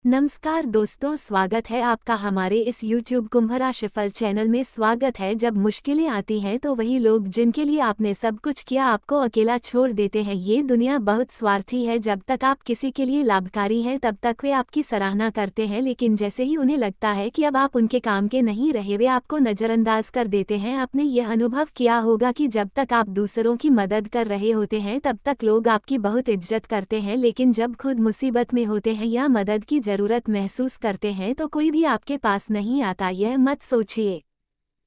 नमस्कार दोस्तों, स्वागत है आपका हमारे इस YouTube कुंभ राशिफल चैनल में। स्वागत है। जब मुश्किलें आती हैं तो वही लोग जिनके लिए आपने सब कुछ किया आपको अकेला छोड़ देते हैं। ये दुनिया बहुत स्वार्थी है। जब तक आप किसी के लिए लाभकारी हैं तब तक वे आपकी सराहना करते हैं, लेकिन जैसे ही उन्हें लगता है कि अब आप उनके काम के नहीं रहे वे आपको नज़रअंदाज कर देते हैं। आपने यह अनुभव किया होगा कि जब तक आप दूसरों की मदद कर रहे होते हैं तब तक लोग आपकी बहुत इज्जत करते हैं, लेकिन जब खुद मुसीबत में होते हैं या मदद की जरूरत महसूस करते हैं तो कोई भी आपके पास नहीं आता। यह मत सोचिए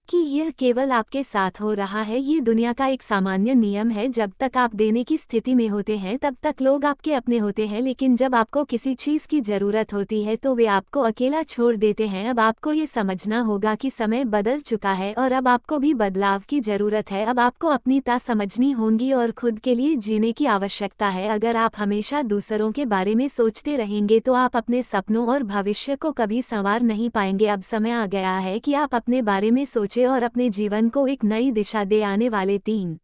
कि यह केवल आपके साथ हो रहा है। ये दुनिया का एक सामान्य नियम है। जब तक आप देने की स्थिति में होते हैं तब तक लोग आपके अपने होते हैं, लेकिन जब आपको किसी चीज़ की ज़रूरत होती है तो वे आपको अकेला छोड़ देते हैं। अब आपको ये समझना होगा कि समय बदल चुका है और अब आपको भी बदलाव की ज़रूरत है। अब आपको अपनी ता समझनी होगी और खुद के लिए जीने की आवश्यकता है। अगर आप हमेशा दूसरों के बारे में सोचते रहेंगे तो आप अपने सपनों और भविष्य को कभी संवार नहीं पाएंगे। अब समय आ गया है कि आप अपने बारे में सोचें और अपने जीवन को एक नई दिशा दे। आने वाले 3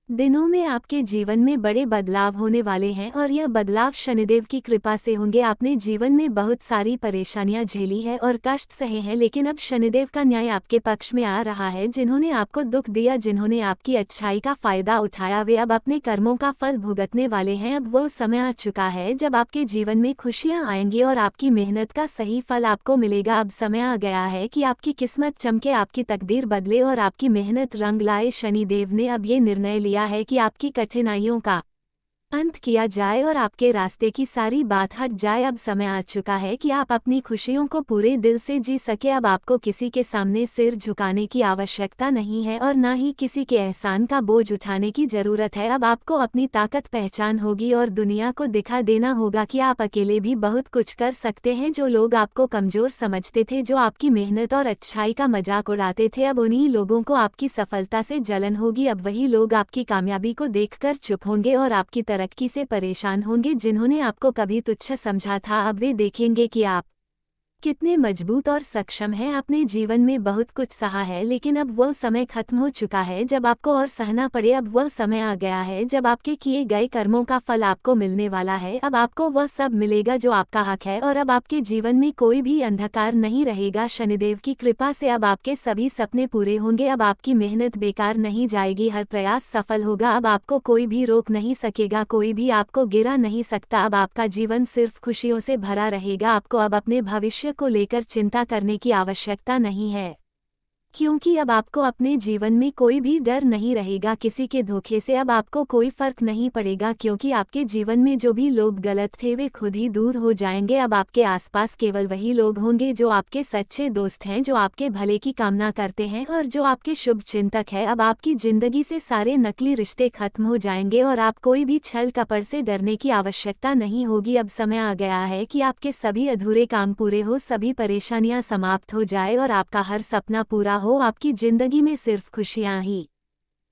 दिनों में आपके जीवन में बड़े बदलाव होने वाले हैं और यह बदलाव शनिदेव की कृपा से होंगे। आपने जीवन में बहुत सारी परेशानियां झेली है और कष्ट सहे हैं, लेकिन अब शनिदेव का न्याय आपके पक्ष में आ रहा है। जिन्होंने आपको दुख दिया, जिन्होंने आपकी अच्छाई का फायदा उठाया, वे अब अपने कर्मों का फल भुगतने वाले हैं। अब वो समय आ चुका है जब आपके जीवन में खुशियां आएंगी और आपकी मेहनत का सही फल आपको मिलेगा। अब समय आ गया है कि आपकी किस्मत चमके, आपकी तकदीर बदले और आपकी मेहनत रंग लाए। शनिदेव ने अब ये निर्णय लिया है कि आपकी कठिनाइयों का अंत किया जाए और आपके रास्ते की सारी बात हट जाए। अब समय आ चुका है कि आप अपनी खुशियों को पूरे दिल से जी सके। अब आपको किसी के सामने सिर झुकाने की आवश्यकता नहीं है और ना ही किसी के एहसान का बोझ उठाने की जरूरत है। अब आपको अपनी ताकत पहचान होगी और दुनिया को दिखा देना होगा कि आप अकेले भी बहुत कुछ कर सकते हैं। जो लोग आपको कमजोर समझते थे, जो आपकी मेहनत और अच्छाई का मजाक उड़ाते थे, अब उन्हीं लोगों को आपकी सफलता से जलन होगी। अब वही लोग आपकी कामयाबी को देखकर चुप होंगे और आपकी तरक्की से परेशान होंगे। जिन्होंने आपको कभी तुच्छ समझा था, अब वे देखेंगे कि आप कितने मजबूत और सक्षम हैं। आपने जीवन में बहुत कुछ सहा है, लेकिन अब वह समय खत्म हो चुका है जब आपको और सहना पड़े। अब वह समय आ गया है जब आपके किए गए कर्मों का फल आपको मिलने वाला है। अब आपको वह सब मिलेगा जो आपका हक है और अब आपके जीवन में कोई भी अंधकार नहीं रहेगा। शनिदेव की कृपा से अब आपके सभी सपने पूरे होंगे। अब आपकी मेहनत बेकार नहीं जाएगी, हर प्रयास सफल होगा। अब आपको कोई भी रोक नहीं सकेगा, कोई भी आपको गिरा नहीं सकता। अब आपका जीवन सिर्फ खुशियों से भरा रहेगा। आपको अब अपने भविष्य को लेकर चिंता करने की आवश्यकता नहीं है, क्योंकि अब आपको अपने जीवन में कोई भी डर नहीं रहेगा। किसी के धोखे से अब आपको कोई फर्क नहीं पड़ेगा, क्योंकि आपके जीवन में जो भी लोग गलत थे वे खुद ही दूर हो जाएंगे। अब आपके आसपास केवल वही लोग होंगे जो आपके सच्चे दोस्त हैं, जो आपके भले की कामना करते हैं और जो आपके शुभ चिंतक है। अब आपकी जिंदगी से सारे नकली रिश्ते खत्म हो जाएंगे और आप कोई भी छल कपट से डरने की आवश्यकता नहीं होगी। अब समय आ गया है कि आपके सभी अधूरे काम पूरे हो, सभी परेशानियां समाप्त हो जाए और आपका हर सपना पूरा हो। आपकी जिंदगी में सिर्फ खुशियां ही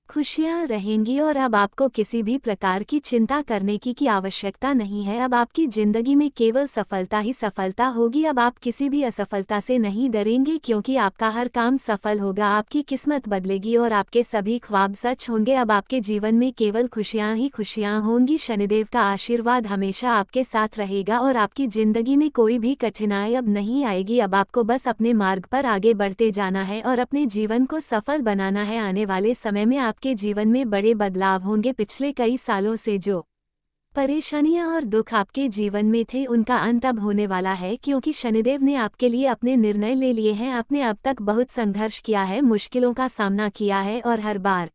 खुशियां रहेंगी और अब आपको किसी भी प्रकार की चिंता करने की आवश्यकता नहीं है। अब आपकी जिंदगी में केवल सफलता ही सफलता होगी। अब आप किसी भी असफलता से नहीं डरेंगे, क्योंकि आपका हर काम सफल होगा, आपकी किस्मत बदलेगी और आपके सभी ख्वाब सच होंगे। अब आपके जीवन में केवल खुशियां ही खुशियां होंगी। शनिदेव का आशीर्वाद हमेशा आपके साथ रहेगा और आपकी जिंदगी में कोई भी कठिनाई अब नहीं आएगी। अब आपको बस अपने मार्ग पर आगे बढ़ते जाना है और अपने जीवन को सफल बनाना है। आने वाले समय में आपके जीवन में बड़े बदलाव होंगे। पिछले कई सालों से जो परेशानियां और दुख आपके जीवन में थे उनका अंत अब होने वाला है, क्योंकि शनिदेव ने आपके लिए अपने निर्णय ले लिए हैं। आपने अब तक बहुत संघर्ष किया है, मुश्किलों का सामना किया है और हर बार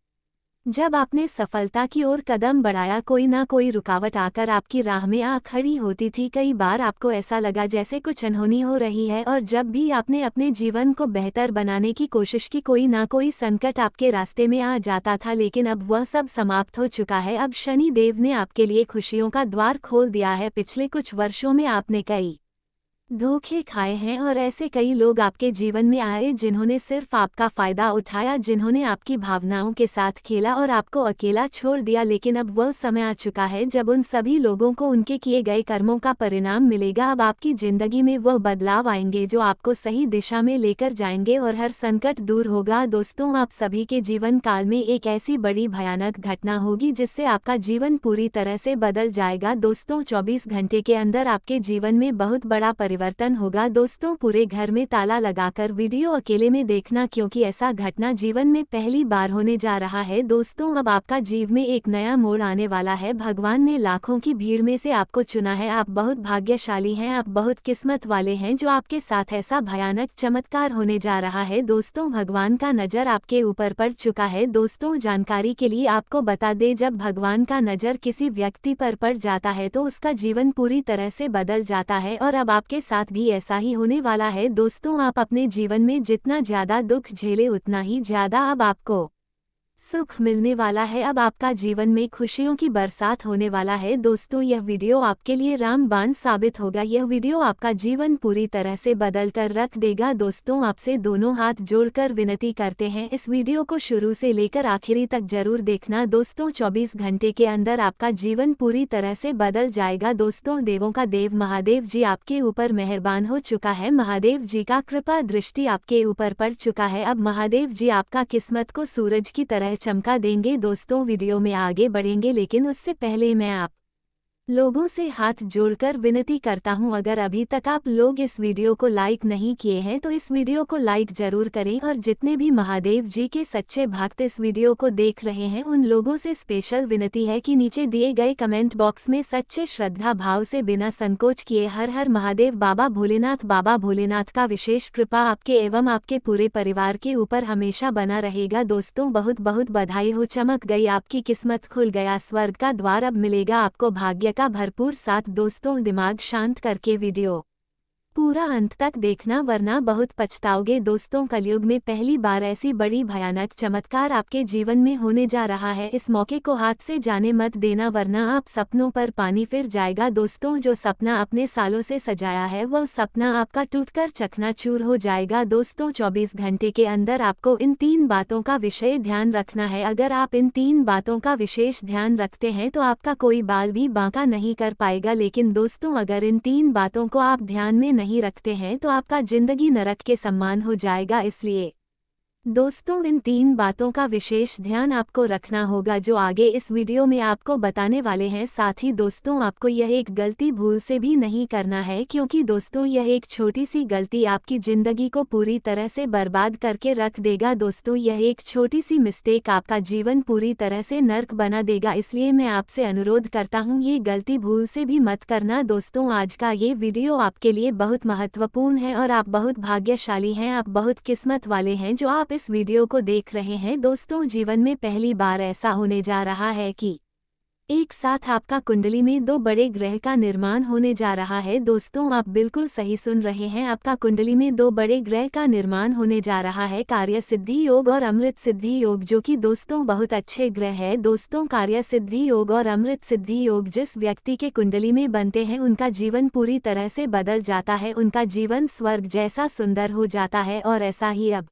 जब आपने सफलता की ओर कदम बढ़ाया कोई ना कोई रुकावट आकर आपकी राह में आ खड़ी होती थी। कई बार आपको ऐसा लगा जैसे कुछ अनहोनी हो रही है और जब भी आपने अपने जीवन को बेहतर बनाने की कोशिश की कोई ना कोई संकट आपके रास्ते में आ जाता था, लेकिन अब वह सब समाप्त हो चुका है। अब शनि देव ने आपके लिए खुशियों का द्वार खोल दिया है। पिछले कुछ वर्षों में आपने कई धोखे खाए हैं और ऐसे कई लोग आपके जीवन में आए जिन्होंने सिर्फ आपका फायदा उठाया, जिन्होंने आपकी भावनाओं के साथ खेला और आपको अकेला छोड़ दिया। लेकिन अब वह समय आ चुका है जब उन सभी लोगों को उनके किए गए कर्मों का परिणाम मिलेगा। अब आपकी जिंदगी में वह बदलाव आएंगे जो आपको सही दिशा में लेकर जाएंगे और हर संकट दूर होगा। दोस्तों, आप सभी के जीवन काल में एक ऐसी बड़ी भयानक घटना होगी जिससे आपका जीवन पूरी तरह से बदल जाएगा। दोस्तों, 24 घंटे के अंदर आपके जीवन में बहुत बड़ा परिवर्तन होगा। दोस्तों पूरे घर में ताला लगाकर वीडियो अकेले में देखना, क्योंकि ऐसा घटना जीवन में पहली बार होने जा रहा है। दोस्तों अब आपका जीवन में एक नया मोड़ आने वाला है। भगवान ने लाखों की भीड़ में से आपको चुना है। आप बहुत भाग्यशाली हैं, आप बहुत किस्मत वाले हैं जो आपके साथ ऐसा भयानक चमत्कार होने जा रहा है। दोस्तों भगवान का नजर आपके ऊपर पड़ चुका है। दोस्तों जानकारी के लिए आपको बता दें, जब भगवान का नजर किसी व्यक्ति पर पड़ जाता है तो उसका जीवन पूरी तरह से बदल जाता है, और अब आपके साथ भी ऐसा ही होने वाला है। दोस्तों आप अपने जीवन में जितना ज्यादा दुख झेले उतना ही ज्यादा अब आपको सुख मिलने वाला है। अब आपका जीवन में खुशियों की बरसात होने वाला है। दोस्तों यह वीडियो आपके लिए रामबाण साबित होगा। यह वीडियो आपका जीवन पूरी तरह से बदल कर रख देगा। दोस्तों आपसे दोनों हाथ जोड़कर विनती करते हैं, इस वीडियो को शुरू से लेकर आखिरी तक जरूर देखना। दोस्तों 24 घंटे के अंदर आपका जीवन पूरी तरह से बदल जाएगा। दोस्तों देवों का देव महादेव जी आपके ऊपर मेहरबान हो चुका है। महादेव जी का कृपा दृष्टि आपके ऊपर पड़ चुका है। अब महादेव जी आपका किस्मत को सूरज की तरह चमका देंगे। दोस्तों वीडियो में आगे बढ़ेंगे, लेकिन उससे पहले मैं आप लोगों से हाथ जोड़कर विनती करता हूं, अगर अभी तक आप लोग इस वीडियो को लाइक नहीं किए हैं तो इस वीडियो को लाइक जरूर करें। और जितने भी महादेव जी के सच्चे भक्त इस वीडियो को देख रहे हैं उन लोगों से स्पेशल विनती है कि नीचे दिए गए कमेंट बॉक्स में सच्चे श्रद्धा भाव से बिना संकोच किए हर हर महादेव बाबा भोलेनाथ का विशेष कृपा आपके एवं आपके पूरे परिवार के ऊपर हमेशा बना रहेगा। दोस्तों बहुत बहुत बधाई हो, चमक गई आपकी किस्मत, खुल गया स्वर्ग का द्वार, अब मिलेगा आपको भाग्य का भरपूर साथ। दोस्तों दिमाग शांत करके वीडियो पूरा अंत तक देखना, वरना बहुत पछताओगे। दोस्तों कलयुग में पहली बार ऐसी बड़ी भयानक चमत्कार आपके जीवन में होने जा रहा है। इस मौके को हाथ से जाने मत देना, वरना आप सपनों पर पानी फिर जाएगा। दोस्तों जो सपना अपने सालों से सजाया है वह सपना आपका टूटकर चकनाचूर हो जाएगा। दोस्तों 24 घंटे के अंदर आपको इन 3 बातों का विषय ध्यान रखना है। अगर आप इन 3 बातों का विशेष ध्यान रखते हैं तो आपका कोई बाल भी बांका नहीं कर पाएगा। लेकिन दोस्तों अगर इन 3 बातों को आप ध्यान में नहीं रखते हैं तो आपका जिंदगी नरक के समान हो जाएगा। इसलिए दोस्तों इन 3 बातों का विशेष ध्यान आपको रखना होगा जो आगे इस वीडियो में आपको बताने वाले हैं। साथ ही दोस्तों आपको यह एक गलती भूल से भी नहीं करना है, क्योंकि दोस्तों यह एक छोटी सी गलती आपकी जिंदगी को पूरी तरह से बर्बाद करके रख देगा। दोस्तों यह एक छोटी सी मिस्टेक आपका जीवन पूरी तरह से नर्क बना देगा। इसलिए मैं आपसे अनुरोध करता हूँ ये गलती भूल से भी मत करना। दोस्तों आज का ये वीडियो आपके लिए बहुत महत्वपूर्ण है और आप बहुत भाग्यशाली हैं, आप बहुत किस्मत वाले हैं जो आप इस वीडियो को देख रहे हैं। दोस्तों जीवन में पहली बार ऐसा होने जा रहा है कि एक साथ आपका कुंडली में 2 बड़े ग्रह का निर्माण होने जा रहा है। दोस्तों आप बिल्कुल सही सुन रहे हैं, आपका कुंडली में 2 बड़े ग्रह का निर्माण होने जा रहा है, कार्य सिद्धि योग और अमृत सिद्धि योग, जो कि दोस्तों बहुत अच्छे ग्रह है। दोस्तों कार्य सिद्धि योग और अमृत सिद्धि योग जिस व्यक्ति के कुंडली में बनते हैं उनका जीवन पूरी तरह से बदल जाता है, उनका जीवन स्वर्ग जैसा सुंदर हो जाता है। और ऐसा ही अब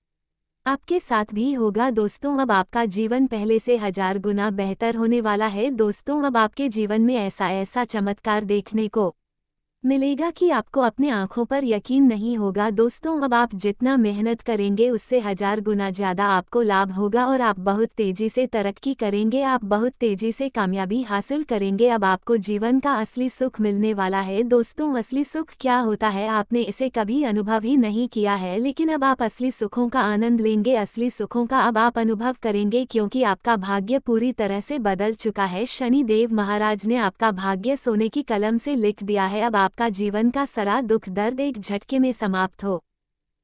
आपके साथ भी होगा। दोस्तों अब आपका जीवन पहले से 1000 गुना बेहतर होने वाला है। दोस्तों अब आपके जीवन में ऐसा चमत्कार देखने को मिलेगा कि आपको अपने आंखों पर यकीन नहीं होगा। दोस्तों अब आप जितना मेहनत करेंगे उससे 1000 गुना ज़्यादा आपको लाभ होगा और आप बहुत तेज़ी से तरक्की करेंगे, आप बहुत तेज़ी से कामयाबी हासिल करेंगे। अब आपको जीवन का असली सुख मिलने वाला है। दोस्तों असली सुख क्या होता है आपने इसे कभी अनुभव ही नहीं किया है, लेकिन अब आप असली सुखों का आनंद लेंगे, असली सुखों का अब आप अनुभव करेंगे, क्योंकि आपका भाग्य पूरी तरह से बदल चुका है। शनि देव महाराज ने आपका भाग्य सोने की कलम से लिख दिया है। अब आपका जीवन का सारा दुख दर्द एक झटके में समाप्त हो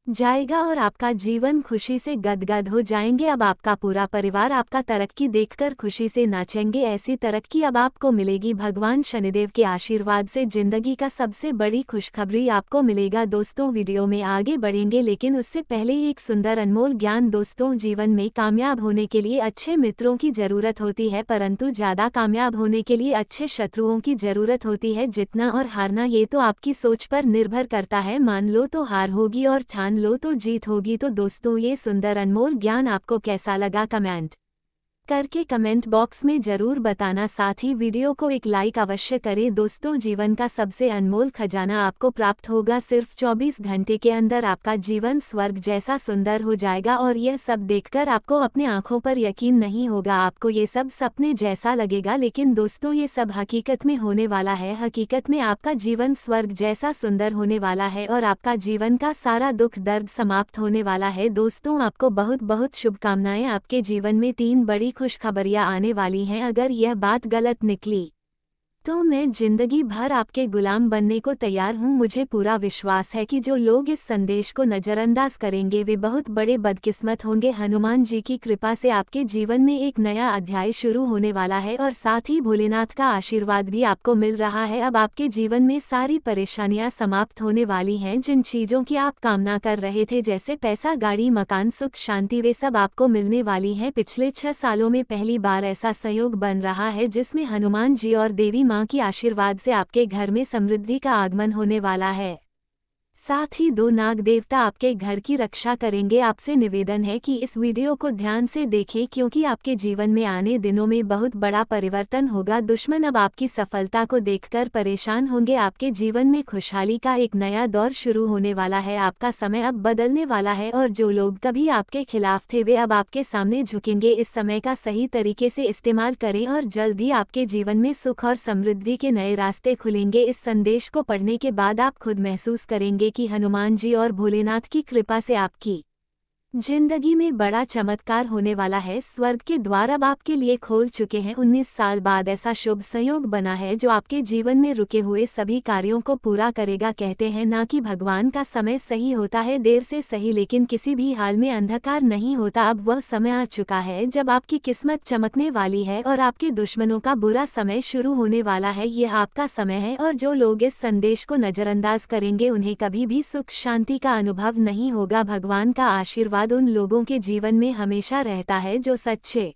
जाएगा और आपका जीवन खुशी से गदगद हो जाएंगे। अब आपका पूरा परिवार आपका तरक्की देखकर खुशी से नाचेंगे। ऐसी तरक्की अब आपको मिलेगी भगवान शनिदेव के आशीर्वाद से। जिंदगी का सबसे बड़ी खुशखबरी आपको मिलेगा। दोस्तों वीडियो में आगे बढ़ेंगे, लेकिन उससे पहले एक सुंदर अनमोल ज्ञान। दोस्तों जीवन में कामयाब होने के लिए अच्छे मित्रों की जरूरत होती है, परंतु ज्यादा कामयाब होने के लिए अच्छे शत्रुओं की जरूरत होती है। जितना और हारना ये तो आपकी सोच पर निर्भर करता है, मान लो तो हार होगी और ठान लो तो जीत होगी। तो दोस्तों ये सुंदर अनमोल ज्ञान आपको कैसा लगा कमेंट करके कमेंट बॉक्स में जरूर बताना। साथ ही वीडियो को एक लाइक अवश्य करें। दोस्तों, जीवन का सबसे अनमोल खजाना आपको प्राप्त होगा। सिर्फ 24 घंटे के अंदर आपका जीवन स्वर्ग जैसा सुंदर हो जाएगा और यह सब देखकर आपको अपने आंखों पर यकीन नहीं होगा। आपको ये सब सपने जैसा लगेगा, लेकिन दोस्तों ये सब हकीकत में होने वाला है। हकीकत में आपका जीवन स्वर्ग जैसा सुंदर होने वाला है और आपका जीवन का सारा दुख दर्द समाप्त होने वाला है। दोस्तों, आपको बहुत बहुत शुभकामनाएं। आपके जीवन में 3 बड़ी खुशखबरियां आने वाली हैं। अगर यह बात गलत निकली तो मैं जिंदगी भर आपके गुलाम बनने को तैयार हूं। मुझे पूरा विश्वास है कि जो लोग इस संदेश को नज़रअंदाज करेंगे वे बहुत बड़े बदकिस्मत होंगे। हनुमान जी की कृपा से आपके जीवन में एक नया अध्याय शुरू होने वाला है और साथ ही भोलेनाथ का आशीर्वाद भी आपको मिल रहा है। अब आपके जीवन में सारी परेशानियां समाप्त होने वाली हैं। जिन चीज़ों की आप कामना कर रहे थे, जैसे पैसा, गाड़ी, मकान, सुख, शांति, वे सब आपको मिलने वाली हैं। पिछले 6 सालों में पहली बार ऐसा संयोग बन रहा है जिसमें हनुमान जी और देवी माँ की आशीर्वाद से आपके घर में समृद्धि का आगमन होने वाला है। साथ ही 2 नाग देवता आपके घर की रक्षा करेंगे। आपसे निवेदन है कि इस वीडियो को ध्यान से देखें, क्योंकि आपके जीवन में आने दिनों में बहुत बड़ा परिवर्तन होगा। दुश्मन अब आपकी सफलता को देखकर परेशान होंगे। आपके जीवन में खुशहाली का एक नया दौर शुरू होने वाला है। आपका समय अब बदलने वाला है और जो लोग कभी आपके खिलाफ थे वे अब आपके सामने झुकेंगे। इस समय का सही तरीके से इस्तेमाल करें और जल्द ही आपके जीवन में सुख और समृद्धि के नए रास्ते खुलेंगे। इस संदेश को पढ़ने के बाद आप खुद महसूस करेंगे कि हनुमान जी और भोलेनाथ की कृपा से आपकी जिंदगी में बड़ा चमत्कार होने वाला है। स्वर्ग के द्वार अब आपके लिए खोल चुके हैं। 19 साल बाद ऐसा शुभ संयोग बना है जो आपके जीवन में रुके हुए सभी कार्यों को पूरा करेगा। कहते हैं ना कि भगवान का समय सही होता है, देर से सही, लेकिन किसी भी हाल में अंधकार नहीं होता। अब वह समय आ चुका है जब आपकी किस्मत चमकने वाली है और आपके दुश्मनों का बुरा समय शुरू होने वाला है। यह आपका समय है और जो लोग इस संदेश को नज़रअंदाज करेंगे उन्हें कभी भी सुख शांति का अनुभव नहीं होगा। भगवान का आशीर्वाद उन लोगों के जीवन में हमेशा रहता है जो सच्चे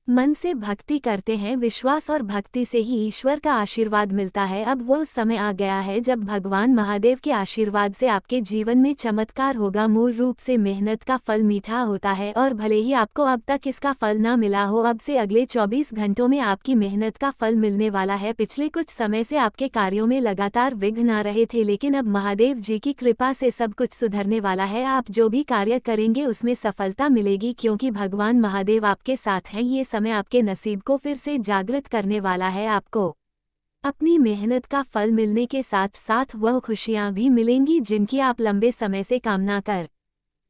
मन से भक्ति करते हैं। विश्वास और भक्ति से ही ईश्वर का आशीर्वाद मिलता है। अब वो समय आ गया है जब भगवान महादेव के आशीर्वाद से आपके जीवन में चमत्कार होगा। मूल रूप से मेहनत का फल मीठा होता है और भले ही आपको अब तक इसका फल ना मिला हो, अब से अगले 24 घंटों में आपकी मेहनत का फल मिलने वाला है। पिछले कुछ समय से आपके कार्यों में लगातार विघ्न आ रहे थे, लेकिन अब महादेव जी की कृपा से सब कुछ सुधरने वाला है। आप जो भी कार्य करेंगे उसमें सफलता मिलेगी, क्योंकि भगवान महादेव आपके साथ हैं। ये समय आपके नसीब को फिर से जागृत करने वाला है। आपको अपनी मेहनत का फल मिलने के साथ साथ वह खुशियां भी मिलेंगी जिनकी आप लंबे समय से कामना कर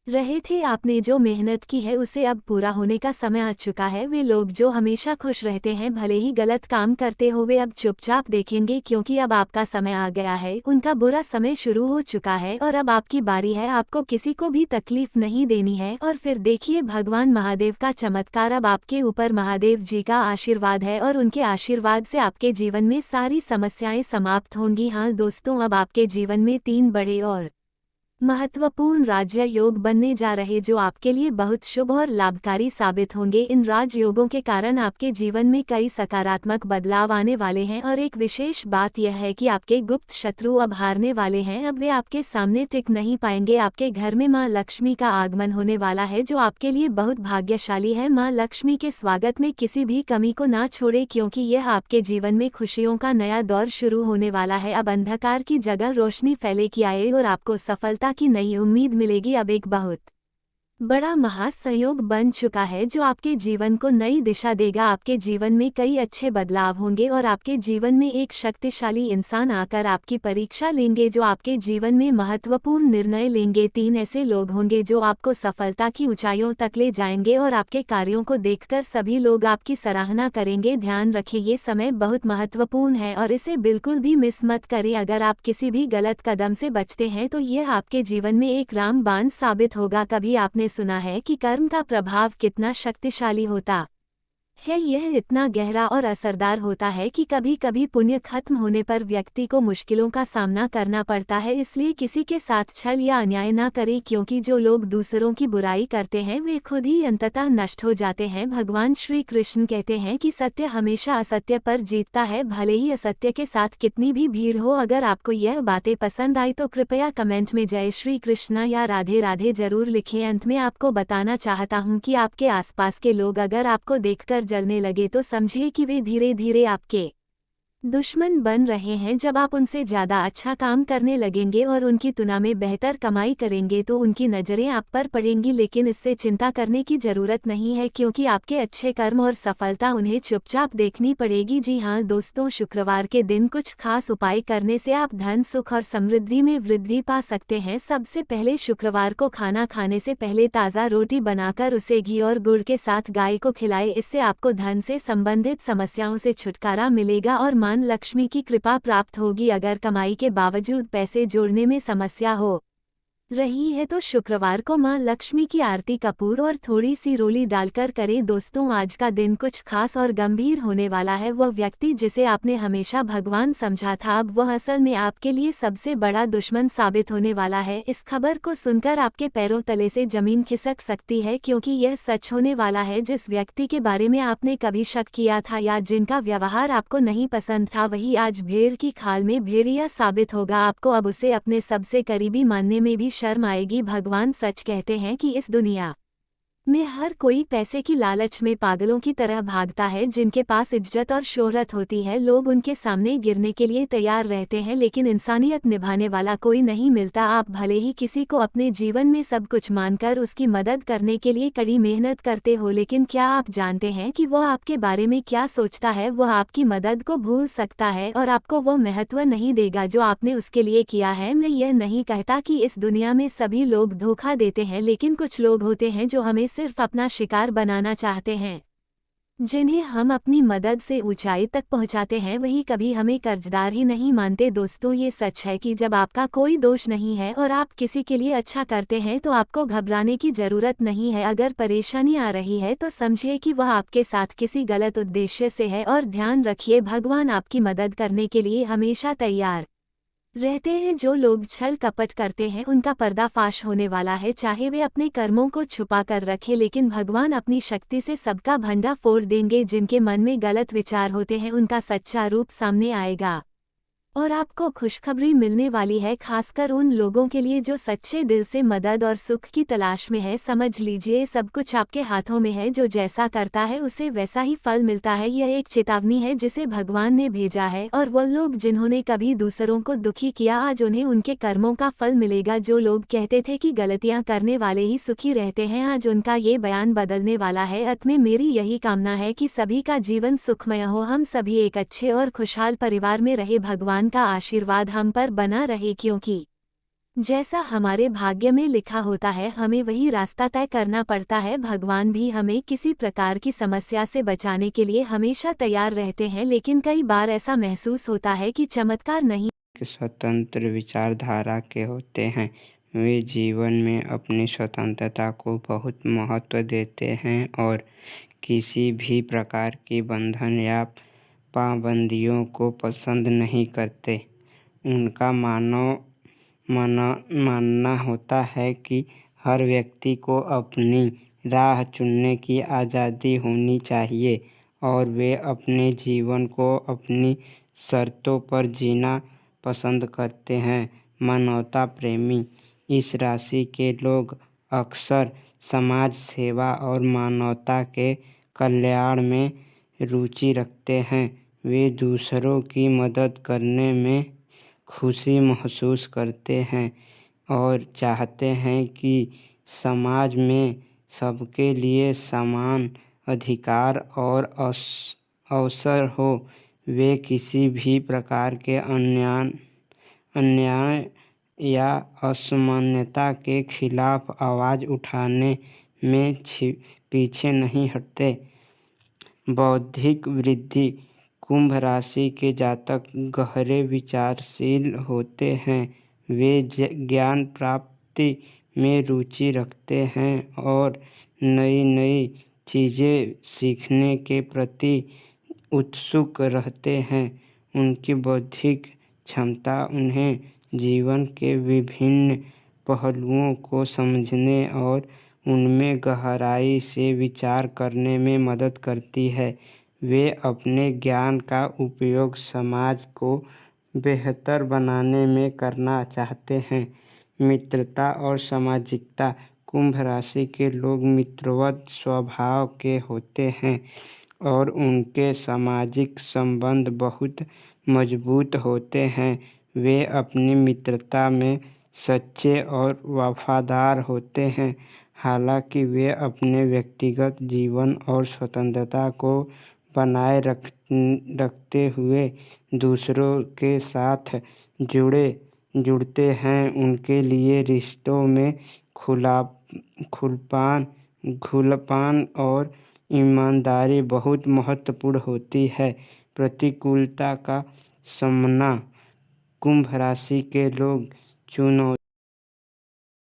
रहे थे। आपने जो मेहनत की है उसे अब पूरा होने का समय आ चुका है। वे लोग जो हमेशा खुश रहते हैं, भले ही गलत काम करते हो, वे अब चुपचाप देखेंगे, क्योंकि अब आपका समय आ गया है। उनका बुरा समय शुरू हो चुका है और अब आपकी बारी है। आपको किसी को भी तकलीफ नहीं देनी है। और फिर देखिए भगवान महादेव का चमत्कार। अब आपके ऊपर महादेव जी का आशीर्वाद है और उनके आशीर्वाद से आपके जीवन में सारी समस्याएं समाप्त होंगी। हाँ दोस्तों, अब आपके जीवन में 3 बड़े और महत्वपूर्ण राज्य योग बनने जा रहे जो आपके लिए बहुत शुभ और लाभकारी साबित होंगे। इन राजयोगों के कारण आपके जीवन में कई सकारात्मक बदलाव आने वाले हैं और एक विशेष बात यह है कि आपके गुप्त शत्रु अब हारने वाले हैं। अब वे आपके सामने टिक नहीं पाएंगे। आपके घर में मां लक्ष्मी का आगमन होने वाला है जो आपके लिए बहुत भाग्यशाली है। मां लक्ष्मी के स्वागत में किसी भी कमी को ना छोड़े, क्योंकि यह आपके जीवन में खुशियों का नया दौर शुरू होने वाला है। अब अंधकार की जगह रोशनी फैलेगी आए और आपको सफलता की नई उम्मीद मिलेगी। अब एक बहुत बड़ा महासंयोग बन चुका है जो आपके जीवन को नई दिशा देगा। आपके जीवन में कई अच्छे बदलाव होंगे और आपके जीवन में एक शक्तिशाली इंसान आकर आपकी परीक्षा लेंगे जो आपके जीवन में महत्वपूर्ण निर्णय लेंगे। 3 ऐसे लोग होंगे जो आपको सफलता की ऊंचाइयों तक ले जाएंगे और आपके कार्यों को देखकर सभी लोग आपकी सराहना करेंगे। ध्यान रखें, ये समय बहुत महत्वपूर्ण है और इसे बिल्कुल भी मिस मत करें। अगर आप किसी भी गलत कदम से बचते हैं तो यह आपके जीवन में एक रामबाण साबित होगा। कभी आपने सुना है कि कर्म का प्रभाव कितना शक्तिशाली होता है। यह इतना गहरा और असरदार होता है कि कभी कभी पुण्य खत्म होने पर व्यक्ति को मुश्किलों का सामना करना पड़ता है। इसलिए किसी के साथ छल या अन्याय न करें, क्योंकि जो लोग दूसरों की बुराई करते हैं वे खुद ही अंततः नष्ट हो जाते हैं। भगवान श्री कृष्ण कहते हैं कि सत्य हमेशा असत्य पर जीतता है, भले ही असत्य के साथ कितनी भी भीड़ हो। अगर आपको यह बातें पसंद आई तो कृपया कमेंट में जय श्री कृष्ण या राधे राधे जरूर लिखें। अंत में आपको बताना चाहता हूँ कि आपके आसपास के लोग अगर आपको देखकर जलने लगे तो समझिए कि वे धीरे धीरे आपके दुश्मन बन रहे हैं। जब आप उनसे ज़्यादा अच्छा काम करने लगेंगे और उनकी तुलना में बेहतर कमाई करेंगे तो उनकी नज़रें आप पर पड़ेंगी, लेकिन इससे चिंता करने की ज़रूरत नहीं है, क्योंकि आपके अच्छे कर्म और सफलता उन्हें चुपचाप देखनी पड़ेगी। जी हाँ दोस्तों, शुक्रवार के दिन कुछ खास उपाय करने से आप धन, सुख और समृद्धि में वृद्धि पा सकते हैं। सबसे पहले शुक्रवार को खाना खाने से पहले ताज़ा रोटी बनाकर उसे घी और गुड़ के साथ गाय को खिलाएं। इससे आपको धन से संबंधित समस्याओं से छुटकारा मिलेगा और लक्ष्मी की कृपा प्राप्त होगी। अगर कमाई के बावजूद पैसे जोड़ने में समस्या हो रही है तो शुक्रवार को मां लक्ष्मी की आरती कपूर और थोड़ी सी रोली डालकर करें। दोस्तों, आज का दिन कुछ खास और गंभीर होने वाला है। वह व्यक्ति जिसे आपने हमेशा भगवान समझा था, अब वह असल में आपके लिए सबसे बड़ा दुश्मन साबित होने वाला है। इस खबर को सुनकर आपके पैरों तले से जमीन खिसक सकती है, क्योंकि यह सच होने वाला है। जिस व्यक्ति के बारे में आपने कभी शक किया था या जिनका व्यवहार आपको नहीं पसंद था, वही आज भेड़ की खाल में भेड़िया साबित होगा। आपको अब उसे अपने सबसे करीबी मानने में भी शर्म आएगी। भगवान सच कहते हैं कि इस दुनिया में हर कोई पैसे की लालच में पागलों की तरह भागता है। जिनके पास इज्जत और शोहरत होती है, लोग उनके सामने गिरने के लिए तैयार रहते हैं, लेकिन इंसानियत निभाने वाला कोई नहीं मिलता। आप भले ही किसी को अपने जीवन में सब कुछ मानकर उसकी मदद करने के लिए कड़ी मेहनत करते हो, लेकिन क्या आप जानते हैं कि वह आपके बारे में क्या सोचता है? वह आपकी मदद को भूल सकता है और आपको वो महत्व नहीं देगा जो आपने उसके लिए किया है। मैं यह नहीं कहता कि इस दुनिया में सभी लोग धोखा देते हैं, लेकिन कुछ लोग होते हैं जो हमें सिर्फ अपना शिकार बनाना चाहते हैं। जिन्हें हम अपनी मदद से ऊंचाई तक पहुंचाते हैं, वही कभी हमें कर्जदार ही नहीं मानते। दोस्तों, ये सच है कि जब आपका कोई दोष नहीं है और आप किसी के लिए अच्छा करते हैं तो आपको घबराने की जरूरत नहीं है। अगर परेशानी आ रही है तो समझिए कि वह आपके साथ किसी गलत उद्देश्य से है, और ध्यान रखिए भगवान आपकी मदद करने के लिए हमेशा तैयार रहते हैं। जो लोग छल कपट करते हैं उनका पर्दाफाश होने वाला है, चाहे वे अपने कर्मों को छुपा कर रखें, लेकिन भगवान अपनी शक्ति से सबका भंडा फोड़ देंगे। जिनके मन में गलत विचार होते हैं उनका सच्चा रूप सामने आएगा और आपको खुशखबरी मिलने वाली है, खासकर उन लोगों के लिए जो सच्चे दिल से मदद और सुख की तलाश में है। समझ लीजिए सब कुछ आपके हाथों में है, जो जैसा करता है उसे वैसा ही फल मिलता है। यह एक चेतावनी है जिसे भगवान ने भेजा है, और वो लोग जिन्होंने कभी दूसरों को दुखी किया, आज उन्हें उनके कर्मों का फल मिलेगा। जो लोग कहते थे कि गलतियां करने वाले ही सुखी रहते हैं, आज उनका ये बयान बदलने वाला है। अंत में मेरी यही कामना है कि सभी का जीवन सुखमय हो, हम सभी एक अच्छे और खुशहाल परिवार में रहे, भगवान का आशीर्वाद हम पर बना रहे, क्योंकि जैसा हमारे भाग्य में लिखा होता है हमें वही रास्ता तय करना पड़ता है। भगवान भी हमें किसी प्रकार की समस्या से बचाने के लिए हमेशा तैयार रहते हैं, लेकिन कई बार ऐसा महसूस होता है कि चमत्कार नहीं स्वतंत्र विचारधारा के होते हैं। वे जीवन में अपनी स्वतंत्रता को बहुत महत्व देते हैं और किसी भी प्रकार की बंधन या पाबंदियों को पसंद नहीं करते। उनका मानना होता है कि हर व्यक्ति को अपनी राह चुनने की आज़ादी होनी चाहिए और वे अपने जीवन को अपनी शर्तों पर जीना पसंद करते हैं। मानवता प्रेमी इस राशि के लोग अक्सर समाज सेवा और मानवता के कल्याण में रुचि रखते हैं। वे दूसरों की मदद करने में खुशी महसूस करते हैं और चाहते हैं कि समाज में सबके लिए समान अधिकार और अवसर हो। वे किसी भी प्रकार के अन्याय या असमानता के खिलाफ आवाज़ उठाने में पीछे नहीं हटते। बौद्धिक वृद्धि कुंभ राशि के जातक गहरे विचारशील होते हैं। वे ज्ञान प्राप्ति में रुचि रखते हैं और नई नई चीज़ें सीखने के प्रति उत्सुक रहते हैं। उनकी बौद्धिक क्षमता उन्हें जीवन के विभिन्न पहलुओं को समझने और उनमें गहराई से विचार करने में मदद करती है। वे अपने ज्ञान का उपयोग समाज को बेहतर बनाने में करना चाहते हैं। मित्रता और सामाजिकता। कुंभ राशि के लोग मित्रवत स्वभाव के होते हैं और उनके सामाजिक संबंध बहुत मजबूत होते हैं। वे अपनी मित्रता में सच्चे और वफादार होते हैं। हालांकि वे अपने व्यक्तिगत जीवन और स्वतंत्रता को बनाए रखते हुए दूसरों के साथ जुड़ते हैं। उनके लिए रिश्तों में खुलापन और ईमानदारी बहुत महत्वपूर्ण होती है। प्रतिकूलता का सामना। कुंभ राशि के लोग चुनौती